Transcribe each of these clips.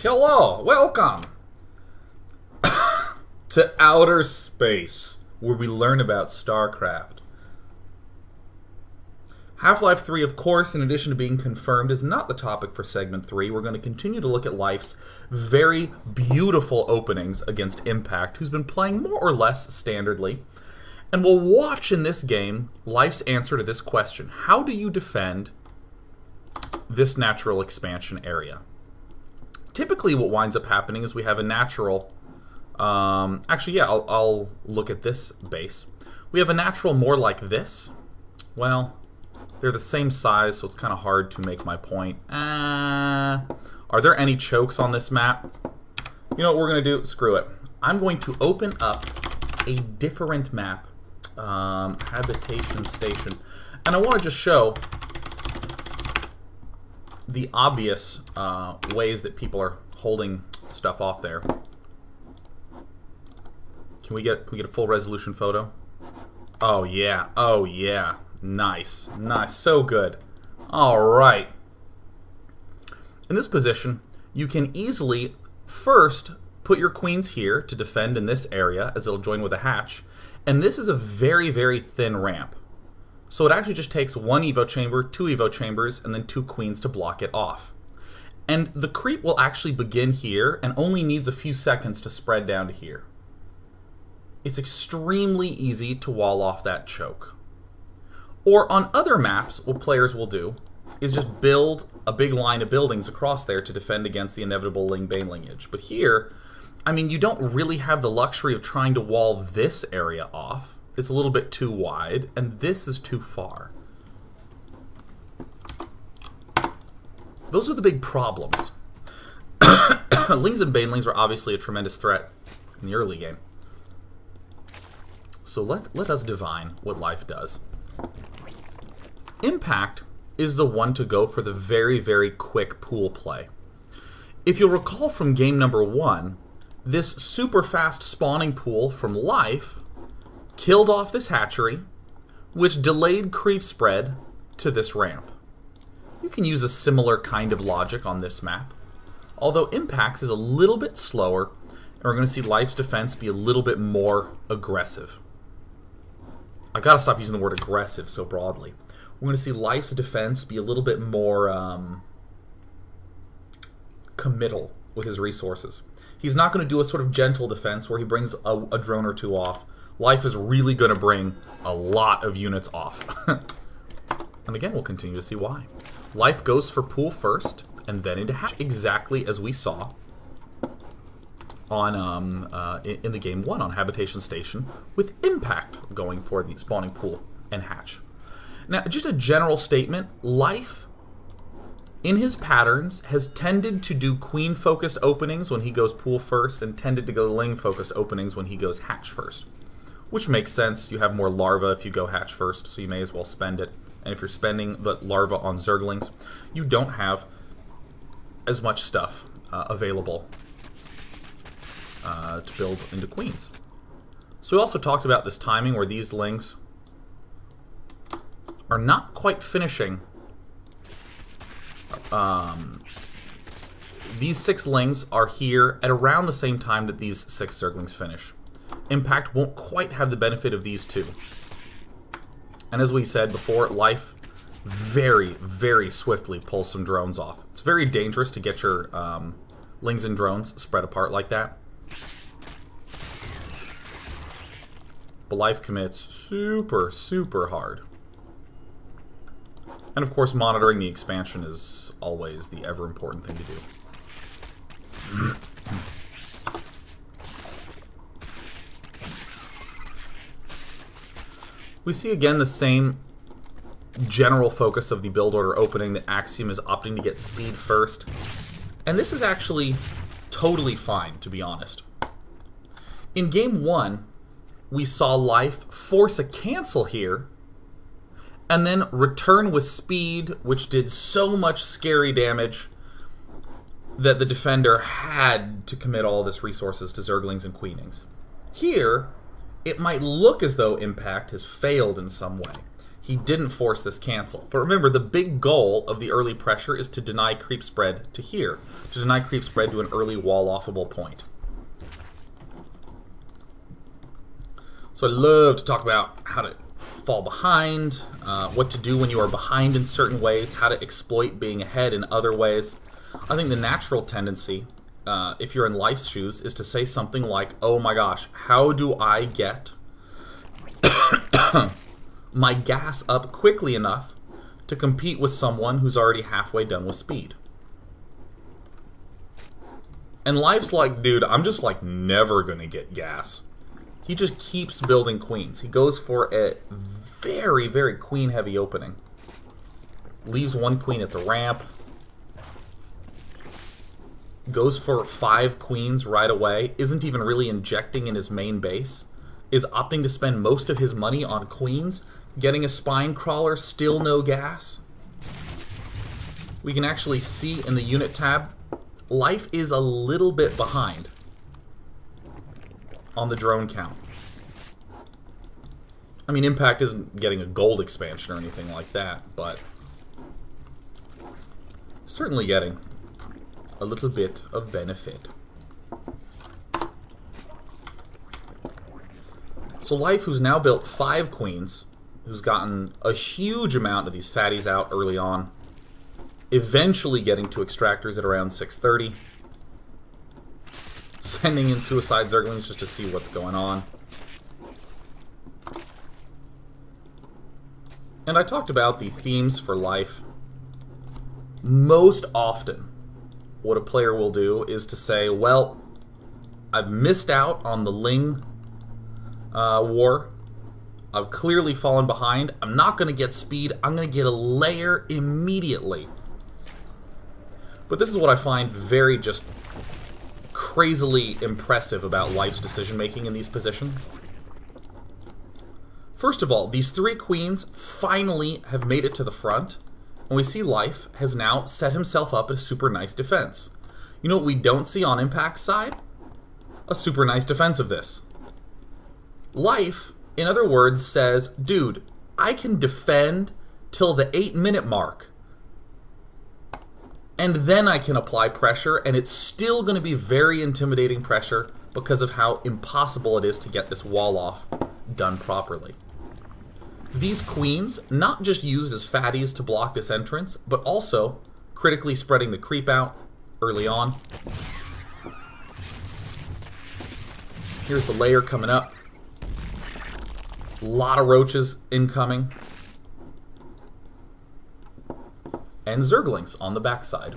Hello, welcome to outer space, where we learn about StarCraft. Half-Life 3, of course, in addition to being confirmed, is not the topic for Segment 3. We're going to continue to look at Life's very beautiful openings against Impact, who's been playing more or less standardly. And we'll watch in this game Life's answer to this question. How do you defend this natural expansion area? Typically what winds up happening is we have a natural... I'll look at this base. We have a natural more like this. Well, they're the same size, so it's kind of hard to make my point. Are there any chokes on this map? You know what we're going to do? Screw it. I'm going to open up a different map. Habitation Station. And I want to just show the obvious ways that people are holding stuff off there. Can we get a full resolution photo? Oh yeah, oh yeah. Nice, nice, so good. Alright. In this position, you can easily first put your queens here to defend in this area, as it'll join with a hatch. And this is a very, very thin ramp. So it actually just takes one Evo chamber, two Evo chambers, and then two queens to block it off. And the creep will actually begin here and only needs a few seconds to spread down to here. It's extremely easy to wall off that choke. Or on other maps, what players will do is just build a big line of buildings across there to defend against the inevitable Ling-Bane lineage. But here, I mean, you don't really have the luxury of trying to wall this area off. It's a little bit too wide, and this is too far. Those are the big problems. Lings and Banelings are obviously a tremendous threat in the early game. So let us divine what Life does. Impact is the one to go for the very, very quick pool play. If you'll recall from game number 1, this super fast spawning pool from Life killed off this hatchery, which delayed creep spread to this ramp. You can use a similar kind of logic on this map, although Impact's is a little bit slower, and we're going to see Life's defense be a little bit more aggressive. I gotta stop using the word aggressive so broadly. We're going to see Life's defense be a little bit more committal with his resources. He's not going to do a sort of gentle defense where he brings a drone or two off. Life is really going to bring a lot of units off. And again, we'll continue to see why. Life goes for pool first, and then into hatch, exactly as we saw on in the game 1 on Habitation Station, with Impact going for the spawning pool and hatch. Now, just a general statement, Life, in his patterns, has tended to do queen-focused openings when he goes pool first, and tended to go ling-focused openings when he goes hatch first. Which makes sense. You have more larva if you go hatch first, so you may as well spend it. And if you're spending the larva on zerglings, you don't have as much stuff available to build into queens. So we also talked about this timing where these lings are not quite finishing. These 6 lings are here at around the same time that these 6 zerglings finish. Impact won't quite have the benefit of these 2. And as we said before, Life very, very swiftly pulls some drones off. It's very dangerous to get your lings and drones spread apart like that. But Life commits super, super hard. And of course, monitoring the expansion is always the ever important thing to do. We see again the same general focus of the build order opening, that Axiom is opting to get speed first. And this is actually totally fine, to be honest. In game 1, we saw Life force a cancel here, and then return with speed, which did so much scary damage that the defender had to commit all this resources to zerglings and queenings. Here, it might look as though Impact has failed in some way. he didn't force this cancel. But remember, the big goal of the early pressure is to deny creep spread to here, to deny creep spread to an early wall-offable point. So I love to talk about how to fall behind, what to do when you are behind in certain ways, how to exploit being ahead in other ways. I think the natural tendency, if you're in life's shoes, is to say something like, oh my gosh, how do I get my gas up quickly enough to compete with someone who's already halfway done with speed? And life's like, dude, I'm just like never gonna get gas. He just keeps building queens. He goes for a very, very queen-heavy opening. Leaves one queen at the ramp. Goes for 5 queens right away. Isn't even really injecting in his main base. Is opting to spend most of his money on queens. Getting a spine crawler, still no gas. We can actually see in the unit tab, life is a little bit behind on the drone count. I mean, Impact isn't getting a gold expansion or anything like that, but certainly getting a little bit of benefit. So Life, who's now built 5 queens, who's gotten a huge amount of these fatties out early on, eventually getting to extractors at around 6:30, sending in suicide zerglings just to see what's going on. And I talked about the themes for Life. Most often, what a player will do is to say, well, I've missed out on the Ling war. I've clearly fallen behind. I'm not going to get speed. I'm going to get a layer immediately. But this is what I find very just crazily impressive about Life's decision-making in these positions. First of all, these 3 queens finally have made it to the front, and we see Life has now set himself up at a super nice defense. You know what we don't see on Impact's side? A super nice defense of this. Life, in other words, says, dude, I can defend till the 8-minute mark, and then I can apply pressure, and it's still going to be very intimidating pressure because of how impossible it is to get this wall off done properly. These queens, not just used as fatties to block this entrance, but also critically spreading the creep out early on. Here's the layer coming up. A lot of roaches incoming. And zerglings on the backside.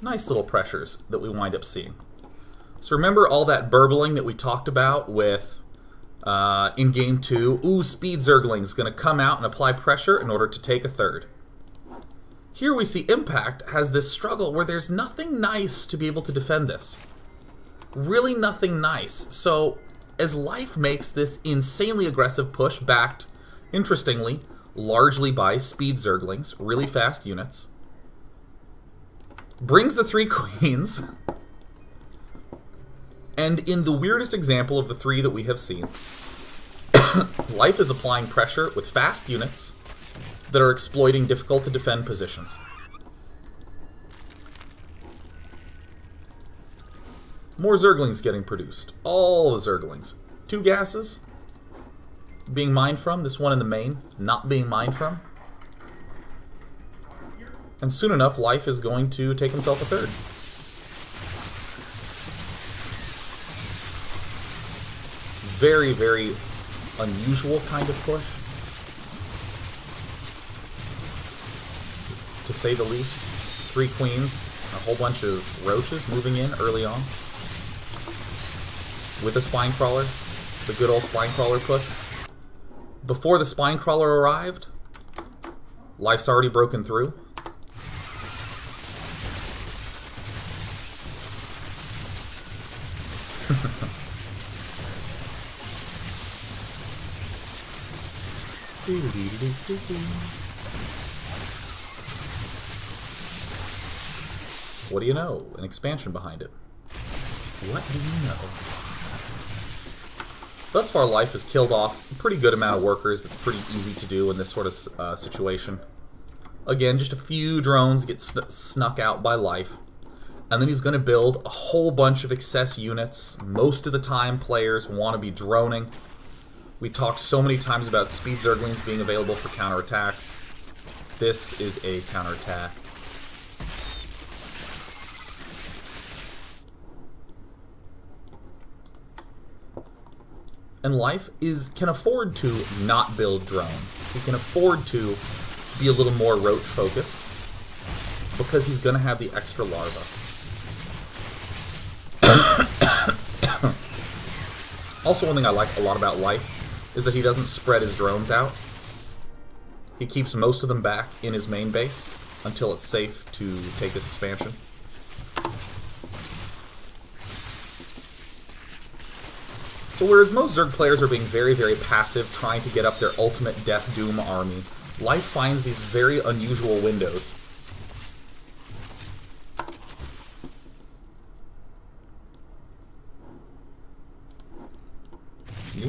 Nice little pressures that we wind up seeing. So remember all that burbling that we talked about with in Game 2? Ooh, speed zergling's going to come out and apply pressure in order to take a third. Here we see Impact has this struggle where there's nothing nice to be able to defend this. Really nothing nice. So as Life makes this insanely aggressive push, backed, interestingly, largely by speed zerglings, really fast units, brings the 3 queens, and in the weirdest example of the 3 that we have seen, Life is applying pressure with fast units that are exploiting difficult to defend positions. More zerglings getting produced. All the zerglings. 2 gases being mined from. This one in the main not being mined from. And soon enough, Life is going to take himself a third. Very, very unusual kind of push, to say the least. 3 queens, a whole bunch of roaches moving in early on. With a spine crawler, the good old spine crawler push. Before the spine crawler arrived, Life's already broken through. What do you know? An expansion behind it. What do you know? Thus far, Life has killed off a pretty good amount of workers. It's pretty easy to do in this sort of situation. Again, just a few drones get snuck out by Life. And then he's going to build a whole bunch of excess units. Most of the time, players want to be droning. We talked so many times about speed Zerglings being available for counterattacks. This is a counterattack. And Life can afford to not build drones. He can afford to be a little more roach focused because he's going to have the extra larva. Also, one thing I like a lot about Life is that he doesn't spread his drones out. He keeps most of them back in his main base until it's safe to take this expansion. So whereas most Zerg players are being very, very passive, trying to get up their ultimate Death Doom army, Life finds these very unusual windows. Yeah.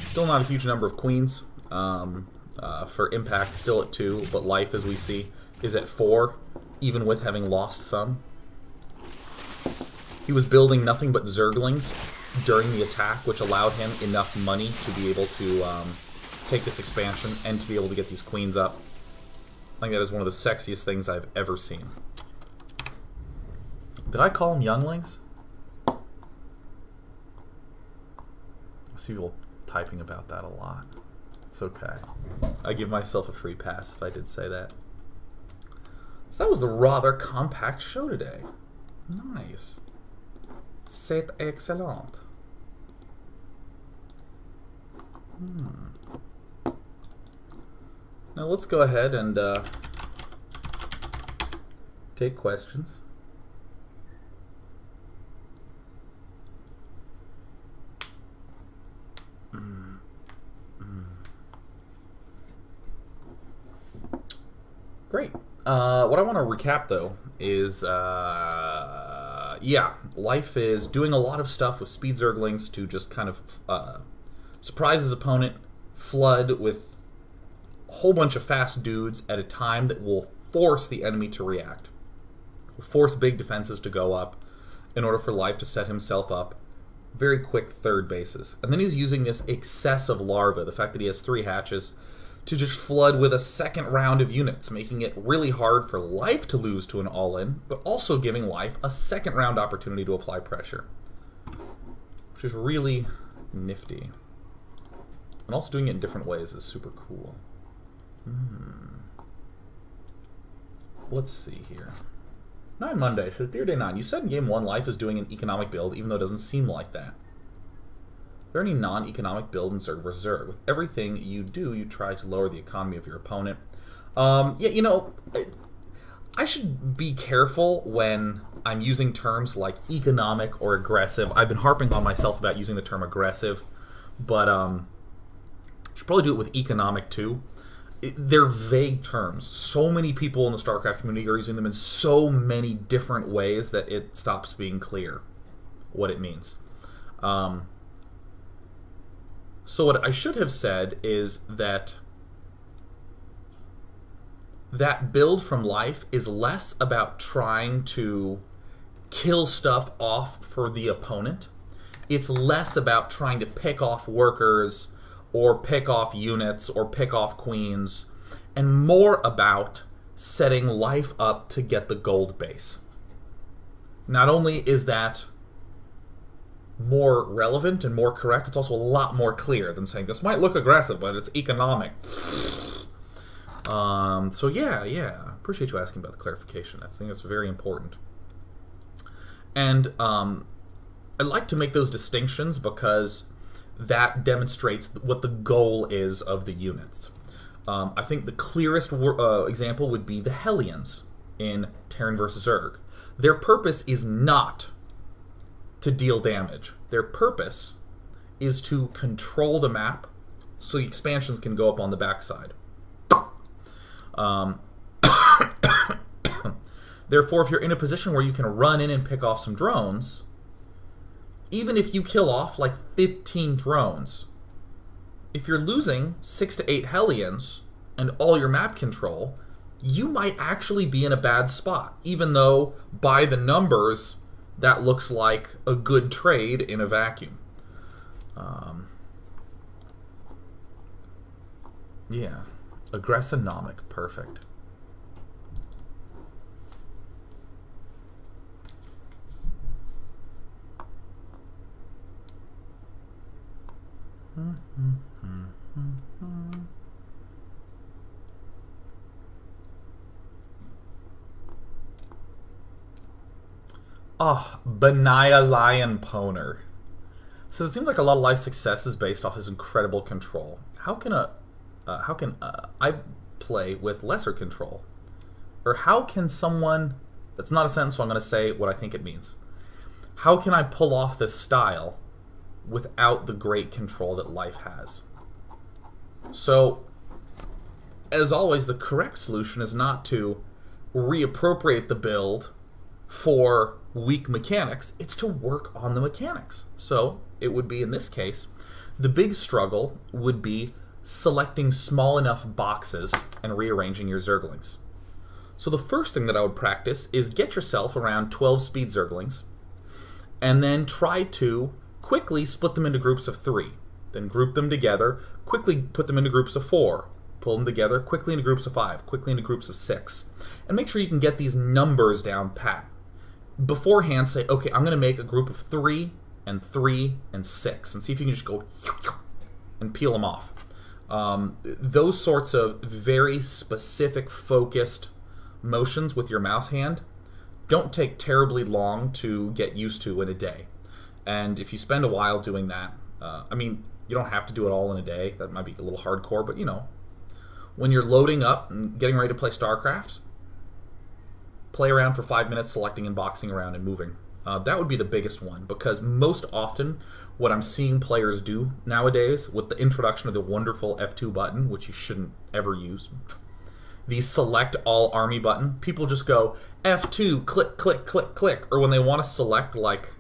Still not a huge number of queens. For impact, still at 2, but Life, as we see, is at 4, even with having lost some. He was building nothing but Zerglings during the attack, which allowed him enough money to be able to take this expansion and to be able to get these queens up. I think that is one of the sexiest things I've ever seen. Did I call them younglings? I see people typing about that a lot. It's okay. I give myself a free pass if I did say that. So that was a rather compact show today. Nice. C'est excellent. Now let's go ahead and take questions. Great. What I want to recap, though, is, yeah, Life is doing a lot of stuff with Speed Zerglings to just kind of surprise his opponent, flood with a whole bunch of fast dudes at a time that will force the enemy to react. Will force big defenses to go up in order for Life to set himself up very quick third bases. And then he's using this excessive larva, the fact that he has 3 hatches, to just flood with a second round of units, making it really hard for Life to lose to an all-in, but also giving Life a second round opportunity to apply pressure, which is really nifty. And also doing it in different ways is super cool. Let's see here. 9 Monday says, Dear Day 9, you said in Game 1 Life is doing an economic build, even though it doesn't seem like that. Is there any non-economic build in Zerg vs. Zerg? With everything you do, you try to lower the economy of your opponent. Yeah, you know, I should be careful when I'm using terms like economic or aggressive. I've been harping on myself about using the term aggressive, but I should probably do it with economic too. They're vague terms. So many people in the StarCraft community are using them in so many different ways that it stops being clear what it means. So what I should have said is that build from Life is less about trying to kill stuff off for the opponent. It's less about trying to pick off workers or pick off units or pick off queens, and more about setting Life up to get the gold base. Not only is that more relevant and more correct, it's also a lot more clear than saying this might look aggressive, but it's economic. So yeah, appreciate you asking about the clarification. I think that's very important. And I like to make those distinctions because that demonstrates what the goal is of the units. I think the clearest example would be the Hellions in Terran vs. Zerg. Their purpose is not to deal damage. Their purpose is to control the map so the expansions can go up on the backside. Therefore, if you're in a position where you can run in and pick off some drones, even if you kill off like 15 drones, if you're losing 6 to 8 Hellions and all your map control, you might actually be in a bad spot, even though by the numbers that looks like a good trade in a vacuum. Yeah, Aggressonomic, perfect. Oh, Benaya Lion Poner. So it seems like a lot of life success is based off his incredible control. How can I play with lesser control? Or how can someone... That's not a sentence, so I'm going to say what I think it means. How can I pull off this style without the great control that life has? So, as always, the correct solution is not to reappropriate the build for weak mechanics, it's to work on the mechanics. So, it would be, in this case, the big struggle would be selecting small enough boxes and rearranging your Zerglings. So the first thing that I would practice is get yourself around 12 speed Zerglings, and then try to quickly split them into groups of 3. Then group them together, quickly put them into groups of 4, pull them together, quickly into groups of 5, quickly into groups of 6. And make sure you can get these numbers down pat. Beforehand say, okay, I'm going to make a group of 3 and 3 and 6, and see if you can just go and peel them off. Those sorts of very specific, focused motions with your mouse hand don't take terribly long to get used to in a day. And if you spend a while doing that, I mean, you don't have to do it all in a day. That might be a little hardcore, but you know, when you're loading up and getting ready to play StarCraft, play around for 5 minutes selecting and boxing around and moving. That would be the biggest one, because most often what I'm seeing players do nowadays with the introduction of the wonderful F2 button, which you shouldn't ever use, the select all army button, people just go F2, click, click, click, click, or when they want to select like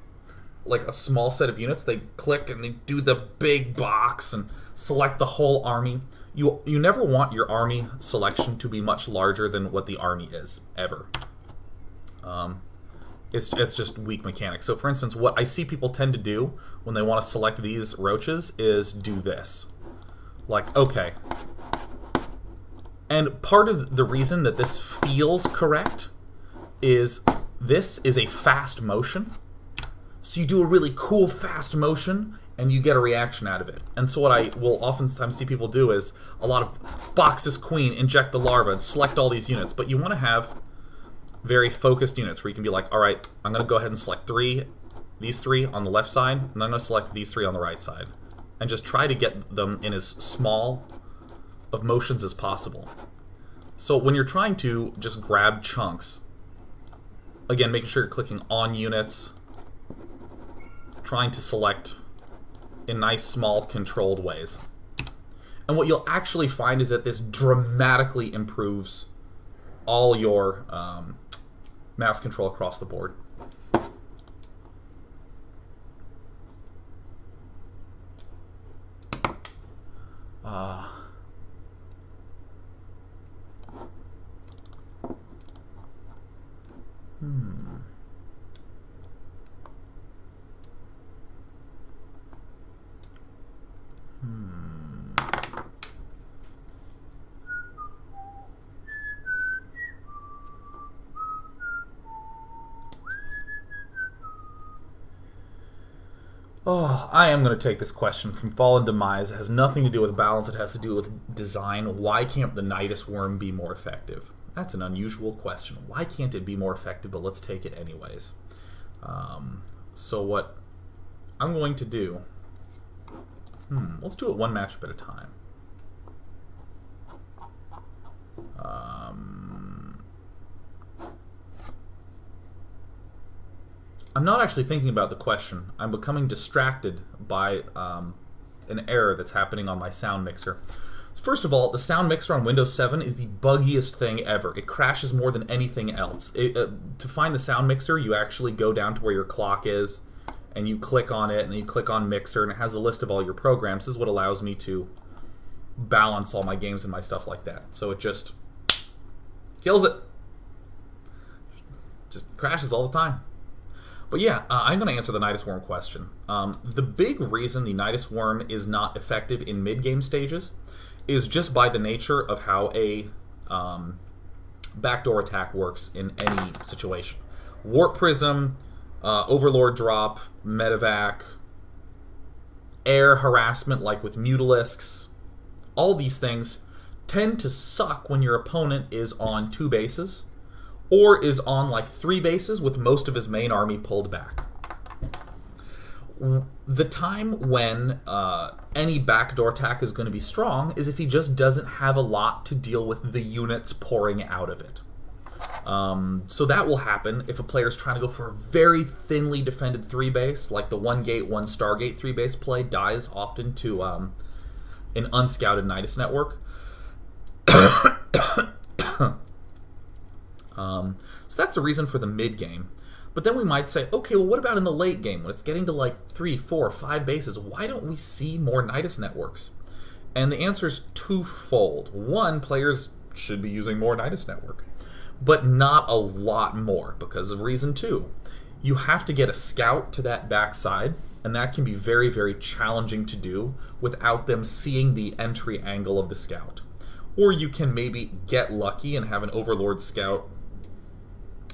a small set of units, they click and they do the big box and select the whole army. You never want your army selection to be much larger than what the army is, ever. It's just weak mechanics. So for instance, what I see people tend to do when they want to select these roaches is do this. Like, okay. And part of the reason that this feels correct is this is a fast motion. So you do a really cool fast motion and you get a reaction out of it. And so what I will oftentimes see people do is a lot of box this queen, inject the larva, and select all these units. But you want to have very focused units where you can be like, all right, I'm going to go ahead and select these three on the left side, and then I'm going to select these 3 on the right side. And just try to get them in as small of motions as possible. So when you're trying to just grab chunks, again, making sure you're clicking on units, trying to select in nice, small, controlled ways. And what you'll actually find is that this dramatically improves all your mouse control across the board. Oh, I am going to take this question from Fallen Demise. It has nothing to do with balance. It has to do with design. Why can't the Nidus Worm be more effective? That's an unusual question. Why can't it be more effective? But let's take it anyways. So what I'm going to do... let's do it one matchup at a time. I'm not actually thinking about the question. I'm becoming distracted by an error that's happening on my sound mixer. First of all, the sound mixer on Windows 7 is the buggiest thing ever. It crashes more than anything else. To find the sound mixer, you actually go down to where your clock is, and you click on it, and then you click on Mixer, and it has a list of all your programs. This is what allows me to balance all my games and my stuff like that. So it just kills it. Just crashes all the time. But yeah, I'm going to answer the Nidus Worm question. The big reason the Nidus Worm is not effective in mid-game stages is just by the nature of how a backdoor attack works in any situation. Warp Prism, Overlord Drop, Medevac, air harassment like with Mutalisks, all these things tend to suck when your opponent is on 2 bases or is on like 3 bases with most of his main army pulled back. The time when any backdoor attack is going to be strong is if he just doesn't have a lot to deal with the units pouring out of it. So that will happen if a player is trying to go for a very thinly defended 3 base, like the 1 gate, 1 Stargate 3 base play dies often to an unscouted Nidus network. So that's the reason for the mid game. But then we might say, okay, well, what about in the late game when it's getting to like 3, 4, 5 bases? Why don't we see more Nidus networks? And the answer is twofold. One, players should be using more Nidus network, but not a lot more because of reason 2. You have to get a scout to that backside, and that can be very, very challenging to do without them seeing the entry angle of the scout. Or you can maybe get lucky and have an Overlord scout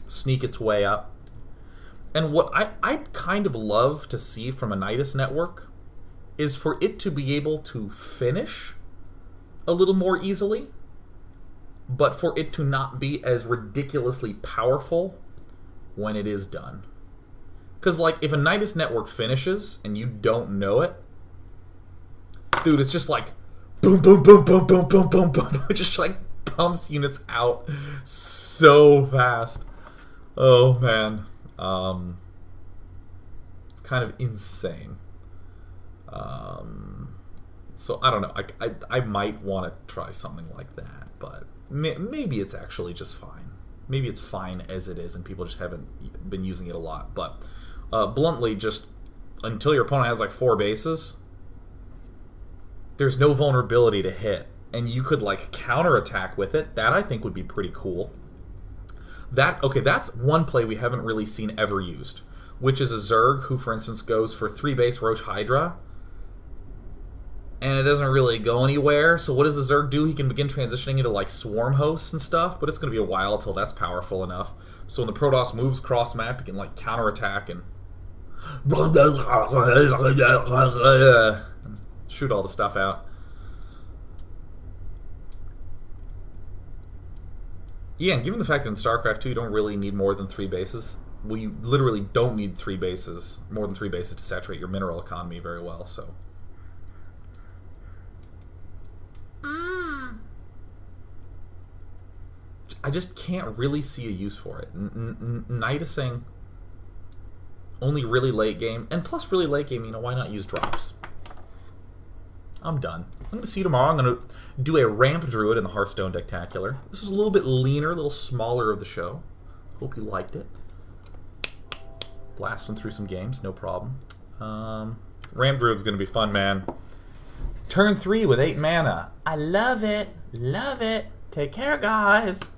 sneak its way up. And what I'd kind of love to see from a Nidus network is for it to be able to finish a little more easily, but for it to not be as ridiculously powerful when it is done. Because, like, if a Nidus network finishes and you don't know it, dude, it's just like boom, boom, boom, boom, boom, boom, boom, boom. It just, like, pumps units out so fast. Oh, man. It's kind of insane. So, I don't know. I might want to try something like that, but maybe it's actually just fine. Maybe it's fine as it is, and people just haven't been using it a lot. But bluntly, just until your opponent has like 4 bases, there's no vulnerability to hit, and you could like counterattack with it. That I think would be pretty cool. Okay, that's one play we haven't really seen ever used, which is a Zerg who, for instance, goes for 3 base Roach Hydra, and it doesn't really go anywhere. So what does the Zerg do? He can begin transitioning into like swarm hosts and stuff, but it's going to be a while until that's powerful enough. So when the Protoss moves cross map, he can like counterattack and shoot all the stuff out. Yeah, and given the fact that in StarCraft 2 you don't really need more than 3 bases, well, you literally don't need 3 bases, more than 3 bases to saturate your mineral economy very well, so. I just can't really see a use for it. Nidusing only really late game, and plus really late game, you know, why not use drops? I'm done. I'm going to see you tomorrow. I'm going to do a Ramp Druid in the Hearthstone Dectacular. This was a little bit leaner, a little smaller of the show. Hope you liked it. Blasting through some games, no problem. Ramp Druid's going to be fun, man. Turn 3 with 8 mana. I love it. Love it. Take care, guys.